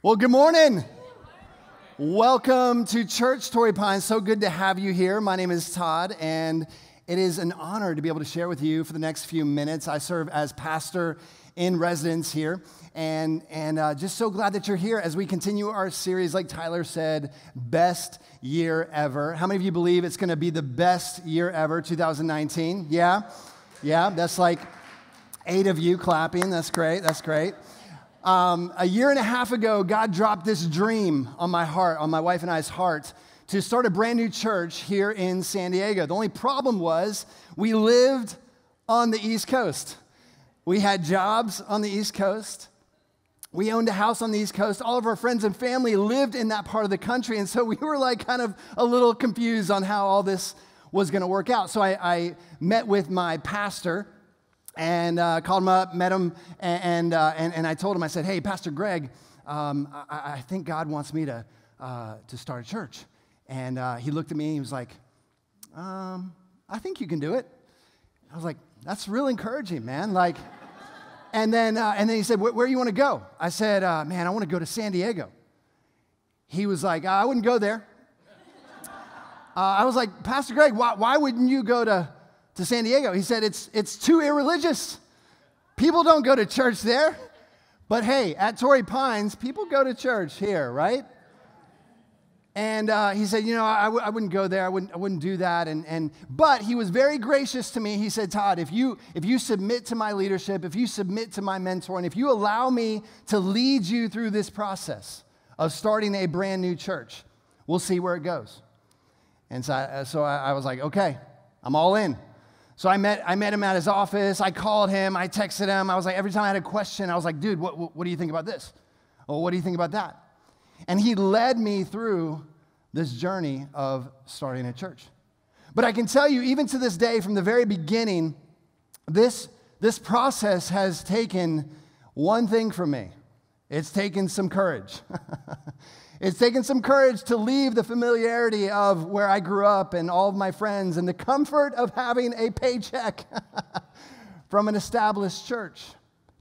Well, good morning. Welcome to Church Torrey Pines. So good to have you here. My name is Todd, and it is an honor to be able to share with you for the next few minutes. I serve as pastor in residence here, and just so glad that you're here as we continue our series, like Tyler said, Best Year Ever. How many of you believe it's going to be the best year ever, 2019? Yeah? Yeah, that's like 8 of you clapping. That's great. That's great. A year and a half ago, God dropped this dream on my heart, on my wife and I's heart, to start a brand new church here in San Diego. The only problem was we lived on the East Coast. We had jobs on the East Coast. We owned a house on the East Coast. All of our friends and family lived in that part of the country, and so we were like kind of a little confused on how all this was going to work out. So I met with my pastor, and called him up, met him, and I told him, I said, hey, Pastor Greg, I think God wants me to start a church. And he looked at me, and he was like, I think you can do it. I was like, that's real encouraging, man. Like, and then he said, where do you want to go? I said, man, I want to go to San Diego. He was like, I wouldn't go there. I was like, Pastor Greg, why wouldn't you go to San Diego? He said, it's too irreligious. People don't go to church there. But hey, at Torrey Pines, people go to church here, right? And he said, I wouldn't go there. I wouldn't do that. But he was very gracious to me. He said, Todd, if you submit to my leadership, if you submit to my mentor, and if you allow me to lead you through this process of starting a brand new church, we'll see where it goes. And so I was like, okay, I'm all in. So I met him at his office. I called him. I texted him. I was like, every time I had a question, I was like, dude, what do you think about this? Well, what do you think about that? And he led me through this journey of starting a church. But I can tell you, even to this day, from the very beginning, this process has taken one thing from me. It's taken some courage. It's taken some courage to leave the familiarity of where I grew up and all of my friends and the comfort of having a paycheck from an established church,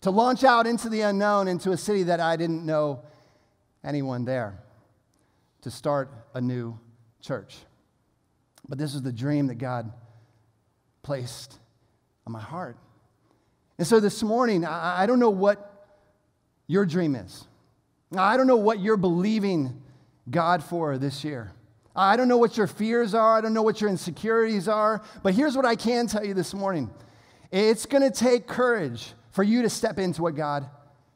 to launch out into the unknown, into a city that I didn't know anyone there, to start a new church. But this is the dream that God placed on my heart. And so this morning, I don't know what your dream is. I don't know what you're believing God for this year. I don't know what your fears are. I don't know what your insecurities are. But here's what I can tell you this morning. It's going to take courage for you to step into what God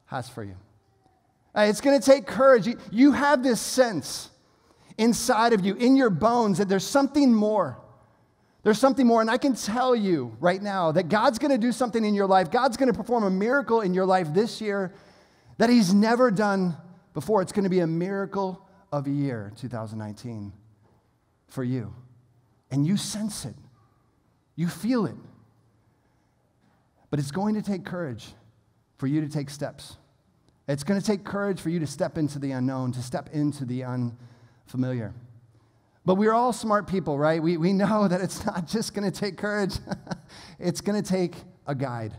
has for you. It's going to take courage. You have this sense inside of you, in your bones, that there's something more. There's something more. And I can tell you right now that God's going to do something in your life. God's going to perform a miracle in your life this year that he's never done before. It's going to be a miracle of a year, 2019, for you. And you sense it. You feel it. But it's going to take courage for you to take steps. It's going to take courage for you to step into the unknown, to step into the unfamiliar. But we're all smart people, right? We know that it's not just going to take courage. It's going to take a guide.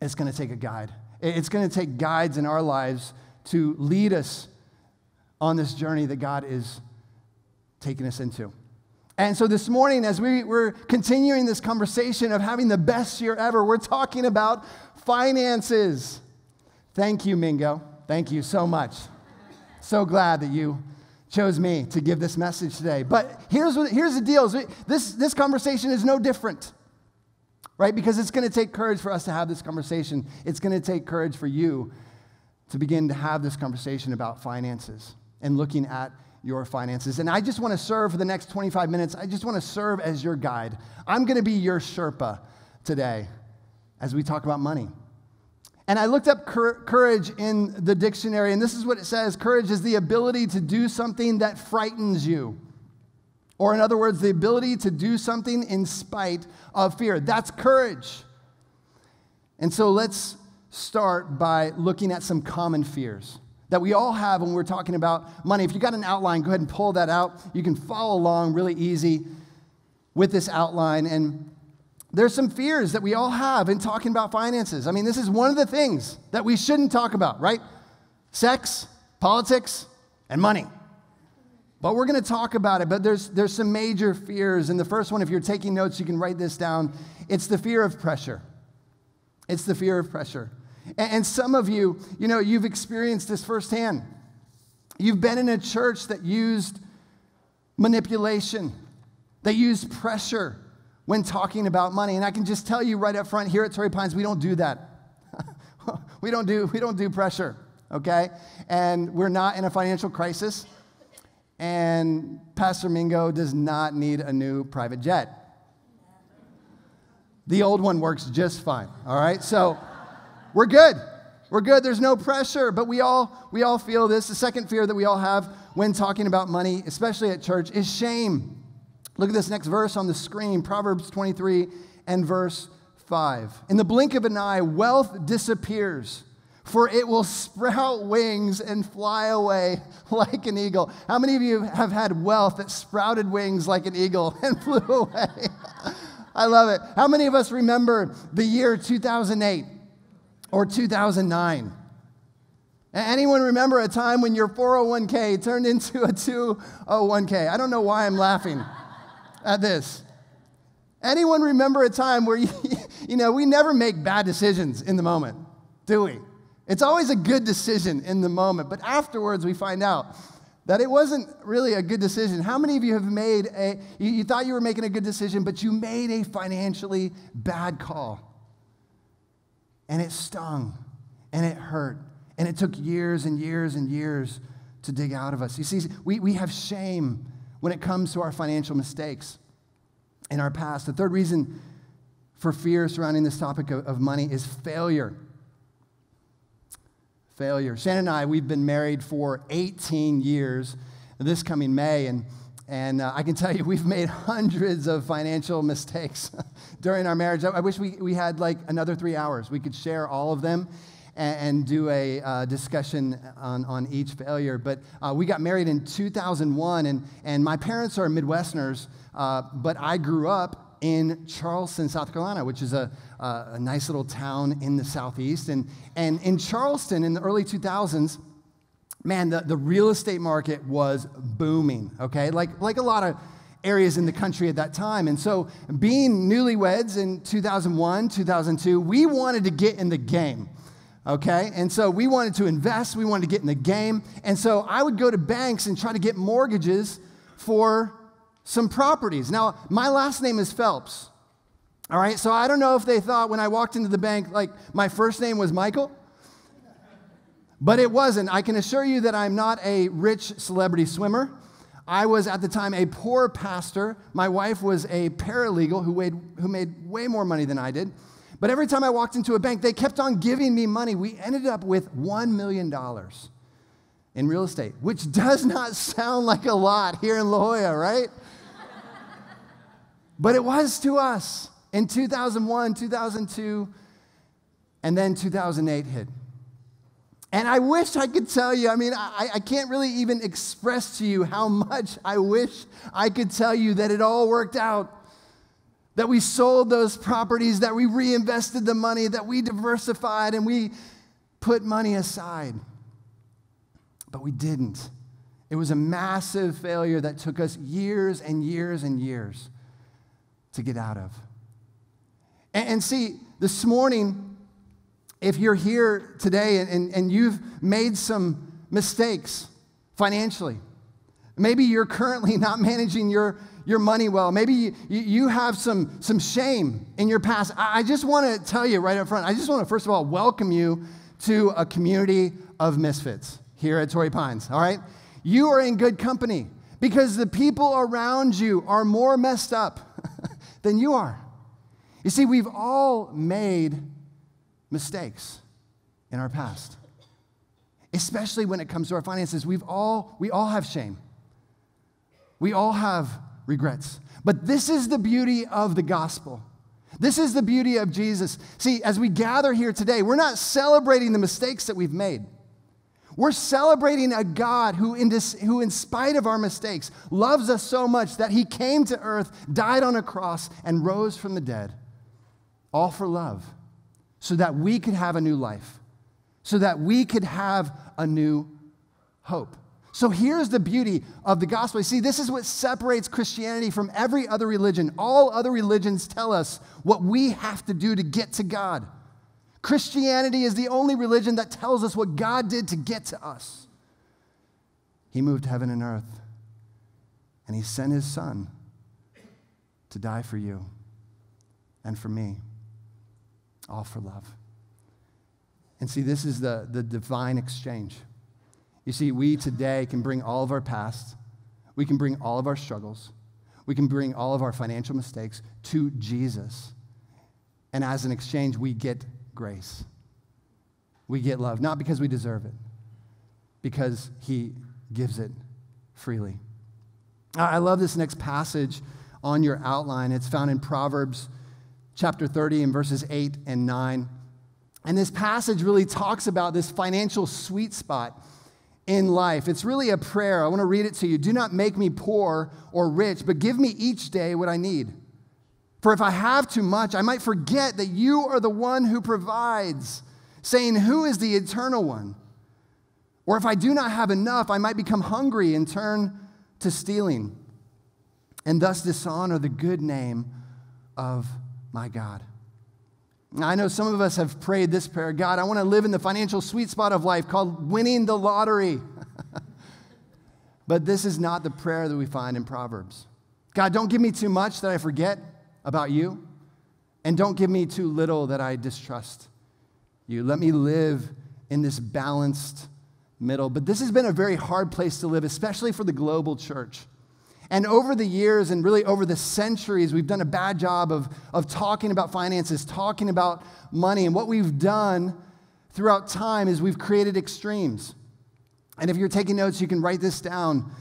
It's going to take a guide. It's going to take guides in our lives to lead us on this journey that God is taking us into. And so this morning, as we're continuing this conversation of having the best year ever, we're talking about finances. Thank you, Mingo. Thank you so much. So glad that you chose me to give this message today. But here's the deal. This conversation is no different. Right? Because it's going to take courage for us to have this conversation. It's going to take courage for you to begin to have this conversation about finances and looking at your finances. And I just want to serve for the next 25 minutes. I just want to serve as your guide. I'm going to be your Sherpa today as we talk about money. And I looked up courage in the dictionary, and this is what it says. Courage is the ability to do something that frightens you. Or in other words, the ability to do something in spite of fear. That's courage. And so let's start by looking at some common fears that we all have when we're talking about money. If you got an outline, go ahead and pull that out. You can follow along really easy with this outline. And there's some fears that we all have in talking about finances. I mean, this is one of the things that we shouldn't talk about, right? sex, politics, and money. But we're going to talk about it, but there's some major fears. And the first one, if you're taking notes, you can write this down. It's the fear of pressure. It's the fear of pressure. And some of you, you've experienced this firsthand. You've been in a church that used manipulation, that used pressure when talking about money. And I can just tell you right up front, here at Torrey Pines, we don't do that. we don't do pressure, okay? And we're not in a financial crisis. And Pastor Mingo does not need a new private jet. The old one works just fine, all right? So we're good. We're good. There's no pressure, but we all feel this. The second fear that we all have when talking about money, especially at church, is shame. Look at this next verse on the screen, Proverbs 23 and verse 5. In the blink of an eye, wealth disappears, for it will sprout wings and fly away like an eagle. How many of you have had wealth that sprouted wings like an eagle and flew away? I love it. How many of us remember the year 2008 or 2009? Anyone remember a time when your 401k turned into a 201k? I don't know why I'm laughing at this. Anyone remember a time where, we never make bad decisions in the moment, do we? It's always a good decision in the moment, but afterwards we find out that it wasn't really a good decision. How many of you have made you thought you were making a good decision, but you made a financially bad call? And it stung, and it hurt, and it took years and years and years to dig out of us. You see, we have shame when it comes to our financial mistakes in our past. The third reason for fear surrounding this topic of money is failure. Failure. Shannon and I, we've been married for 18 years this coming May, and I can tell you we've made hundreds of financial mistakes during our marriage. I wish we had like another 3 hours. We could share all of them and do a discussion on each failure. But we got married in 2001, and my parents are Midwesterners, but I grew up in Charleston, South Carolina, which is a nice little town in the southeast. And in Charleston in the early 2000s, man, the real estate market was booming, okay? Like a lot of areas in the country at that time. And so being newlyweds in 2001, 2002, we wanted to get in the game, okay? And so we wanted to invest. We wanted to get in the game. And so I would go to banks and try to get mortgages for some properties. Now, my last name is Phelps, all right? So I don't know if they thought when I walked into the bank, like my first name was Michael, but it wasn't. I can assure you that I'm not a rich celebrity swimmer. I was at the time a poor pastor. My wife was a paralegal who made way more money than I did. But every time I walked into a bank, they kept on giving me money. We ended up with $1 million in real estate, which does not sound like a lot here in La Jolla, right? But it was to us in 2001, 2002, and then 2008 hit. And I wish I could tell you, I can't really even express to you how much I wish I could tell you that it all worked out, that we sold those properties, that we reinvested the money, that we diversified and we put money aside. But we didn't. It was a massive failure that took us years and years and years to get out of. And see, this morning, if you're here today and you've made some mistakes financially, maybe you're currently not managing your money well, maybe you have some shame in your past, I just want to tell you right up front, I just want to first of all welcome you to a community of misfits here at Torrey Pines, all right? You are in good company because the people around you are more messed up than you are. You see, we've all made mistakes in our past, especially when it comes to our finances. We all have shame. We all have regrets. But this is the beauty of the gospel. This is the beauty of Jesus. See, as we gather here today, we're not celebrating the mistakes that we've made. We're celebrating a God who, in spite of our mistakes, loves us so much that he came to earth, died on a cross, and rose from the dead, all for love, so that we could have a new life, so that we could have a new hope. So here's the beauty of the gospel. You see, this is what separates Christianity from every other religion. All other religions tell us what we have to do to get to God. Christianity is the only religion that tells us what God did to get to us. He moved heaven and earth, and he sent his son to die for you and for me, all for love. And see, this is the divine exchange. You see, we today can bring all of our past, we can bring all of our struggles, we can bring all of our financial mistakes to Jesus. And as an exchange, we get grace. We get love, not because we deserve it, because he gives it freely. I love this next passage on your outline. It's found in Proverbs chapter 30 and verses 8 and 9. And this passage really talks about this financial sweet spot in life. It's really a prayer. I want to read it to you. Do not make me poor or rich, but give me each day what I need. For if I have too much, I might forget that you are the one who provides, saying, who is the eternal one? Or if I do not have enough, I might become hungry and turn to stealing, and thus dishonor the good name of my God. Now, I know some of us have prayed this prayer, God, I want to live in the financial sweet spot of life called winning the lottery. But this is not the prayer that we find in Proverbs. God, don't give me too much that I forget about you, and don't give me too little that I distrust you. Let me live in this balanced middle. But this has been a very hard place to live, especially for the global church. And over the years and really over the centuries, we've done a bad job of talking about finances, talking about money. And what we've done throughout time is we've created extremes. And if you're taking notes, you can write this down.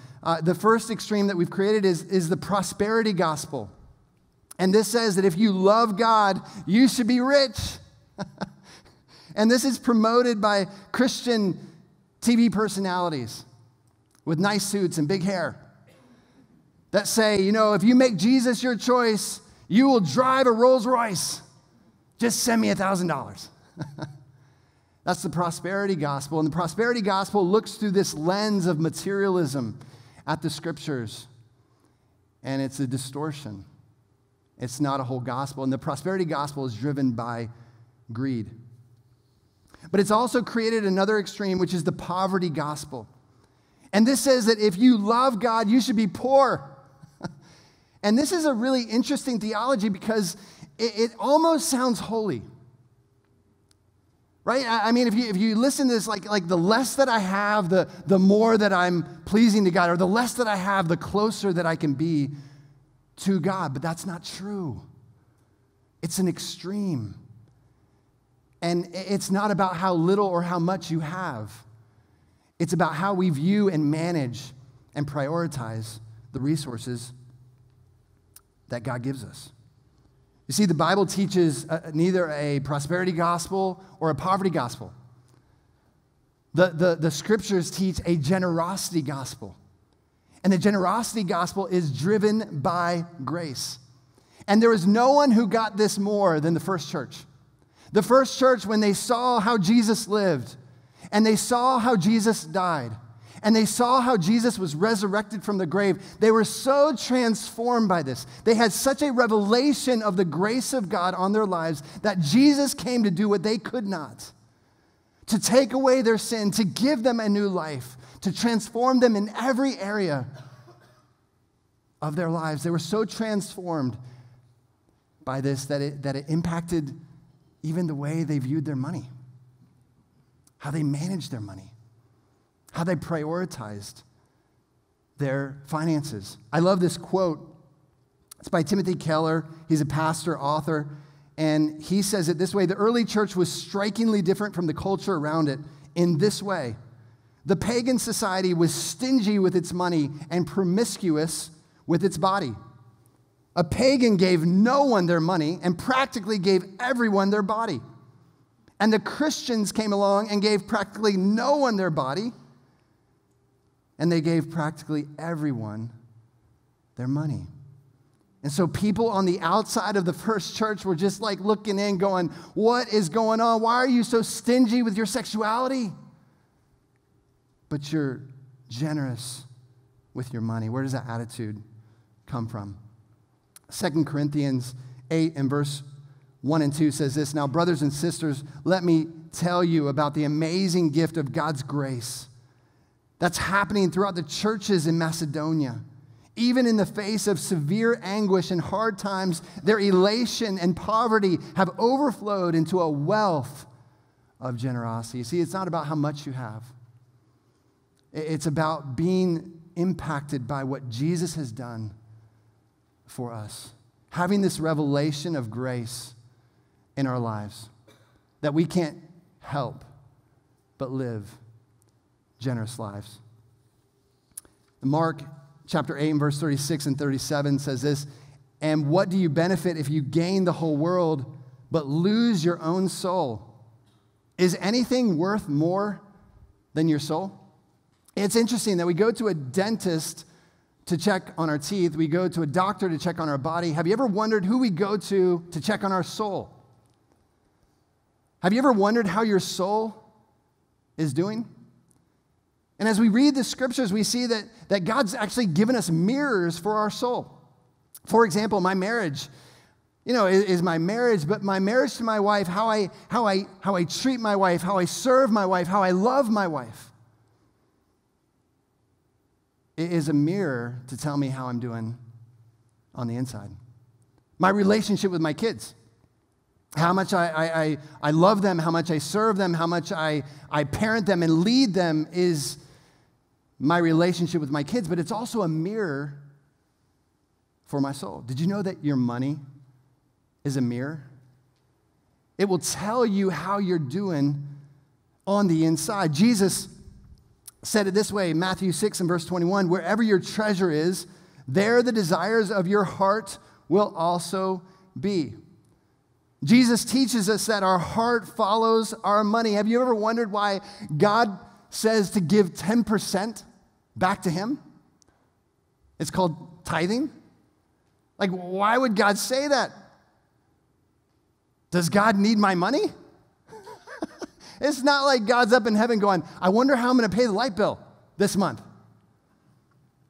The first extreme that we've created is the prosperity gospel. And this says that if you love God, you should be rich. And this is promoted by Christian TV personalities with nice suits and big hair that say, you know, if you make Jesus your choice, you will drive a Rolls Royce. Just send me $1,000. That's the prosperity gospel. And the prosperity gospel looks through this lens of materialism at the scriptures. And it's a distortion. It's not a whole gospel. And the prosperity gospel is driven by greed. But it's also created another extreme, which is the poverty gospel. And this says that if you love God, you should be poor. And this is a really interesting theology because it almost sounds holy. Right? I mean, if you listen to this, like the less that I have, the more that I'm pleasing to God, or the less that I have, the closer that I can be to God. But that's not true. It's an extreme. And it's not about how little or how much you have. It's about how we view and manage and prioritize the resources that God gives us. You see, the Bible teaches neither a prosperity gospel or a poverty gospel. The scriptures teach a generosity gospel. And the generosity gospel is driven by grace. And there is no one who got this more than the first church. The first church, when they saw how Jesus lived, and they saw how Jesus died, and they saw how Jesus was resurrected from the grave, they were so transformed by this. They had such a revelation of the grace of God on their lives that Jesus came to do what they could not, to take away their sin, to give them a new life, to transform them in every area of their lives. They were so transformed by this that it impacted even the way they viewed their money, how they managed their money, how they prioritized their finances. I love this quote. It's by Timothy Keller. He's a pastor, author, and he says it this way: the early church was strikingly different from the culture around it in this way. The pagan society was stingy with its money and promiscuous with its body. A pagan gave no one their money and practically gave everyone their body. And the Christians came along and gave practically no one their body, and they gave practically everyone their money. And so people on the outside of the first church were just like looking in going, what is going on? Why are you so stingy with your sexuality? But you're generous with your money. Where does that attitude come from? 2 Corinthians 8 and verse 1 and 2 says this, now brothers and sisters, let me tell you about the amazing gift of God's grace that's happening throughout the churches in Macedonia. Even in the face of severe anguish and hard times, their elation and poverty have overflowed into a wealth of generosity. See, it's not about how much you have. It's about being impacted by what Jesus has done for us. Having this revelation of grace in our lives that we can't help but live generous lives. Mark Chapter 8 and verse 36 and 37 says this, and what do you benefit if you gain the whole world but lose your own soul? Is anything worth more than your soul? It's interesting that we go to a dentist to check on our teeth. We go to a doctor to check on our body. Have you ever wondered who we go to check on our soul? Have you ever wondered how your soul is doing? And as we read the scriptures, we see that God's actually given us mirrors for our soul. For example, my marriage, is my marriage, but my marriage to my wife, how I treat my wife, how I serve my wife, how I love my wife, it is a mirror to tell me how I'm doing on the inside. My relationship with my kids, how much I love them, how much I serve them, how much I parent them and lead them is my relationship with my kids, but it's also a mirror for my soul. Did you know that your money is a mirror? It will tell you how you're doing on the inside. Jesus said it this way, Matthew 6 and verse 21, wherever your treasure is, there the desires of your heart will also be. Jesus teaches us that our heart follows our money. Have you ever wondered why God says to give 10% back to him? It's called tithing. Like, why would God say that? Does God need my money? It's not like God's up in heaven going, I wonder how I'm going to pay the light bill this month.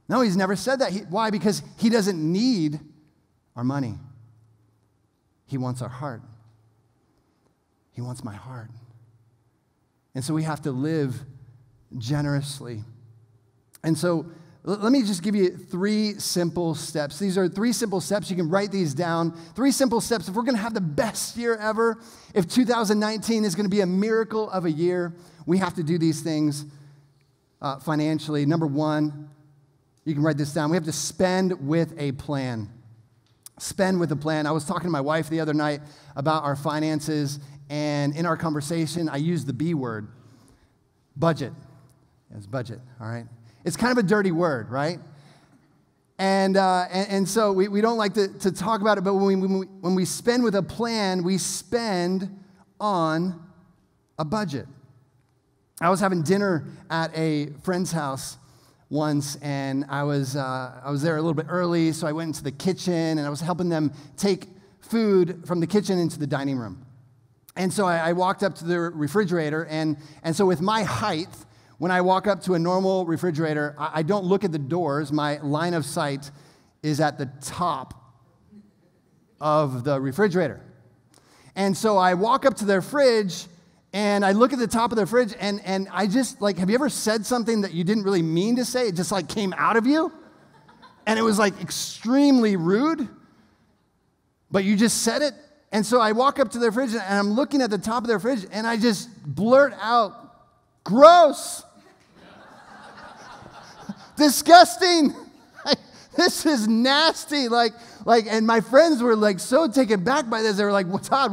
No, he's never said that. Why? Because he doesn't need our money. He wants our heart. He wants my heart. And so we have to live generously. And so let me just give you 3 simple steps. These are 3 simple steps. You can write these down. 3 simple steps. If we're going to have the best year ever, if 2019 is going to be a miracle of a year, we have to do these things financially. Number 1, you can write this down. We have to spend with a plan. Spend with a plan. I was talking to my wife the other night about our finances, and in our conversation, I used the B word, budget. It's budget, all right? It's kind of a dirty word, right? And so we don't like to talk about it, but when we spend with a plan, we spend on a budget. I was having dinner at a friend's house once, and I was there a little bit early, so I went into the kitchen, and I was helping them take food from the kitchen into the dining room. And so I walked up to the refrigerator, and so with my height, when I walk up to a normal refrigerator, I don't look at the doors. My line of sight is at the top of the refrigerator. And so I walk up to their fridge, and I look at the top of their fridge, and I just, like, have you ever said something that you didn't really mean to say? It just, like, came out of you? And it was, like, extremely rude, but you just said it? And so I walk up to their fridge, and I'm looking at the top of their fridge, and I just blurt out, gross! Disgusting! This is nasty! And my friends were, like, so taken back by this. They were like, well, Todd,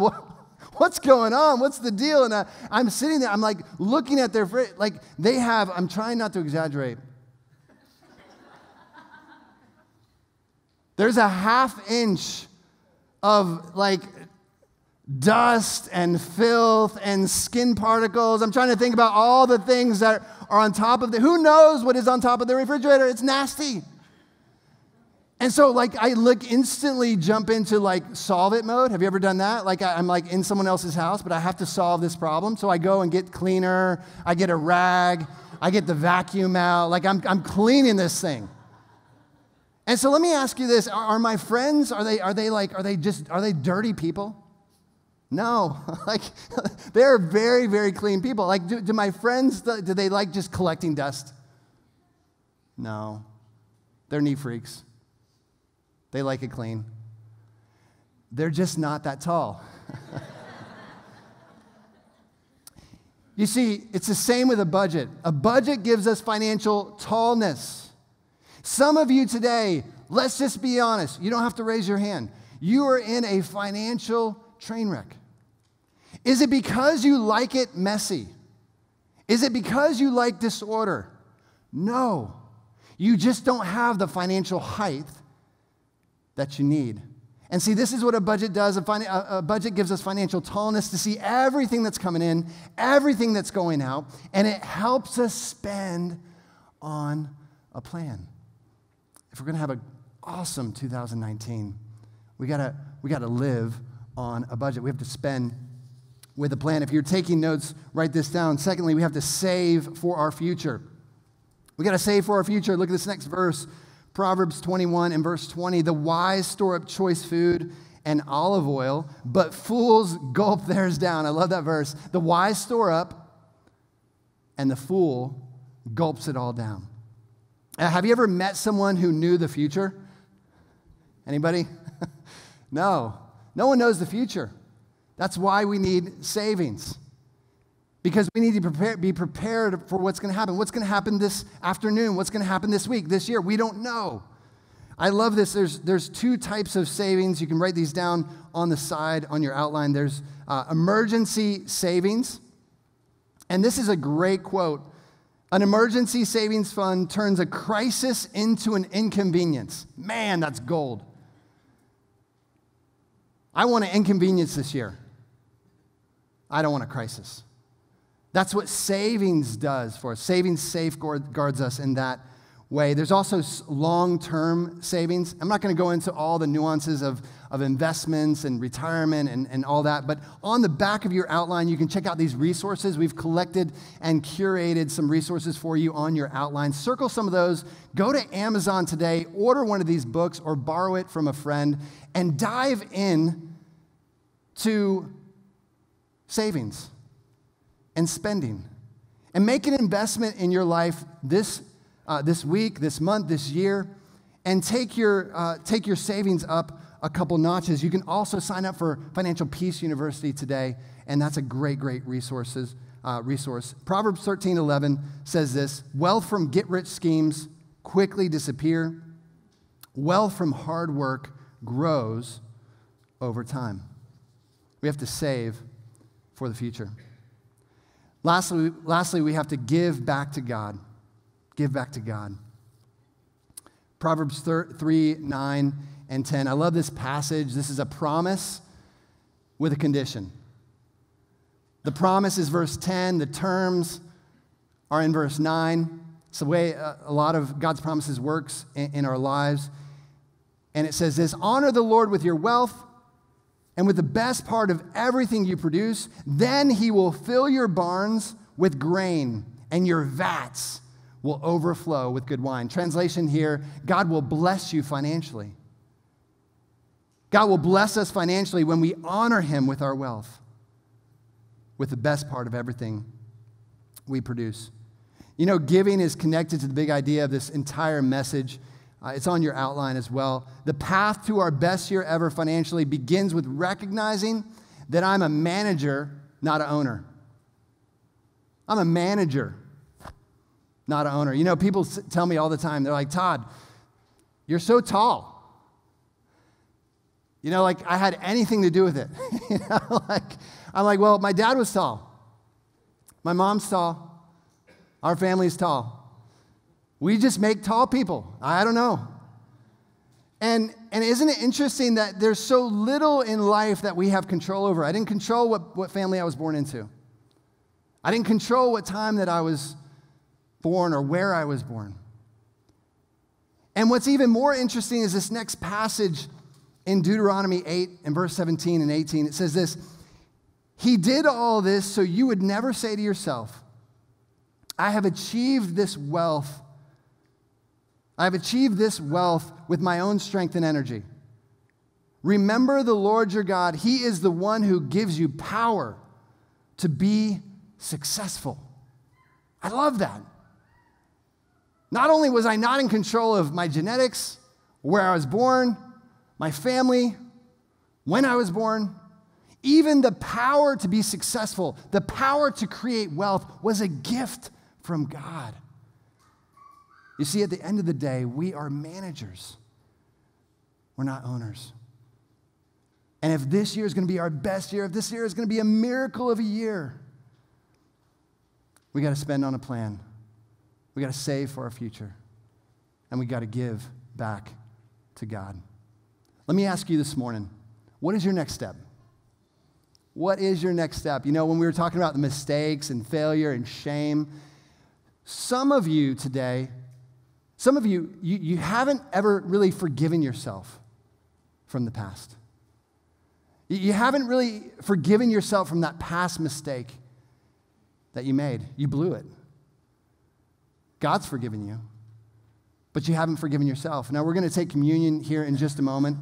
what's going on? What's the deal? And I'm sitting there, I'm like looking at their fridge, like they have, I'm trying not to exaggerate. There's a ½ inch of like dust and filth and skin particles. I'm trying to think about all the things that are on top of who knows what is on top of the refrigerator? It's nasty. And so like I instantly jump into like solve it mode. Have you ever done that? Like I'm like in someone else's house, but I have to solve this problem. So I go and get cleaner, I get a rag, I get the vacuum out, like I'm cleaning this thing. And so let me ask you this, are my friends, are they dirty people? No, like they're very, very clean people. Like do my friends, do they like just collecting dust? No, they're neat freaks. They like it clean. They're just not that tall. You see, it's the same with a budget. A budget gives us financial tallness. Some of you today, let's just be honest, you don't have to raise your hand. You are in a financial train wreck. Is it because you like it messy? Is it because you like disorder? No. You just don't have the financial height that you need. And see, this is what a budget does. A budget gives us financial tallness to see everything that's coming in, everything that's going out, and it helps us spend on a plan. If we're going to have an awesome 2019, we got to live on a budget. We have to spend with a plan. If you're taking notes, write this down. Secondly, we have to save for our future. We got to save for our future. Look at this next verse. Proverbs 21 and verse 20, the wise store up choice food and olive oil, but fools gulp theirs down. I love that verse. The wise store up, and the fool gulps it all down. Have you ever met someone who knew the future? Anybody? No. No one knows the future. That's why we need savings. Because we need to be prepared for what's going to happen. What's going to happen this afternoon? What's going to happen this week, this year? We don't know. I love this. There's two types of savings. You can write these down on the side on your outline. There's emergency savings. And this is a great quote. An emergency savings fund turns a crisis into an inconvenience. Man, that's gold. I want an inconvenience this year. I don't want a crisis. That's what savings does for us. Savings safeguards us in that way. There's also long-term savings. I'm not going to go into all the nuances of investments and retirement and all that, but on the back of your outline, you can check out these resources. We've collected and curated some resources for you on your outline. Circle some of those. Go to Amazon today, order one of these books or borrow it from a friend, and dive in to savings and spending, and make an investment in your life this week, this month, this year, and take your savings up a couple notches. You can also sign up for Financial Peace University today, and that's a great resource. Proverbs 13:11 says this: wealth from get-rich schemes quickly disappear. Wealth from hard work grows over time. We have to save for the future. Lastly, we have to give back to God. Give back to God. Proverbs 3, 9, and 10. I love this passage. This is a promise with a condition. The promise is verse 10. The terms are in verse 9. It's the way a lot of God's promises works in our lives. And it says this: honor the Lord with your wealth and with the best part of everything you produce. Then he will fill your barns with grain, and your vats will overflow with good wine. Translation here: God will bless you financially. God will bless us financially when we honor him with our wealth, with the best part of everything we produce. You know, giving is connected to the big idea of this entire message. It's on your outline as well. The path to our best year ever financially begins with recognizing that I'm a manager, not an owner. I'm a manager, not an owner. You know, people tell me all the time, they're like, Todd, you're so tall. You know, like I had anything to do with it. You know, I'm like, well, my dad was tall. My mom's tall. Our family's tall. We just make tall people. I don't know. And isn't it interesting that there's so little in life that we have control over? I didn't control what family I was born into. I didn't control what time that I was born or where I was born. And what's even more interesting is this next passage in Deuteronomy 8 and verse 17 and 18. It says this, he did all this so you would never say to yourself, I have achieved this wealth. I have achieved this wealth with my own strength and energy. Remember the Lord your God. He is the one who gives you power to be successful. I love that. Not only was I not in control of my genetics, where I was born, my family, when I was born, even the power to be successful, the power to create wealth was a gift from God. You see, at the end of the day, we are managers. We're not owners. And if this year is going to be our best year, if this year is going to be a miracle of a year, we got to spend on a plan. We got to save for our future. And we got to give back to God. Let me ask you this morning, what is your next step? What is your next step? You know, when we were talking about the mistakes and failure and shame, some of you today, you haven't ever really forgiven yourself from the past. You haven't really forgiven yourself from that past mistake that you made. You blew it. God's forgiven you, but you haven't forgiven yourself. Now, we're going to take communion here in just a moment.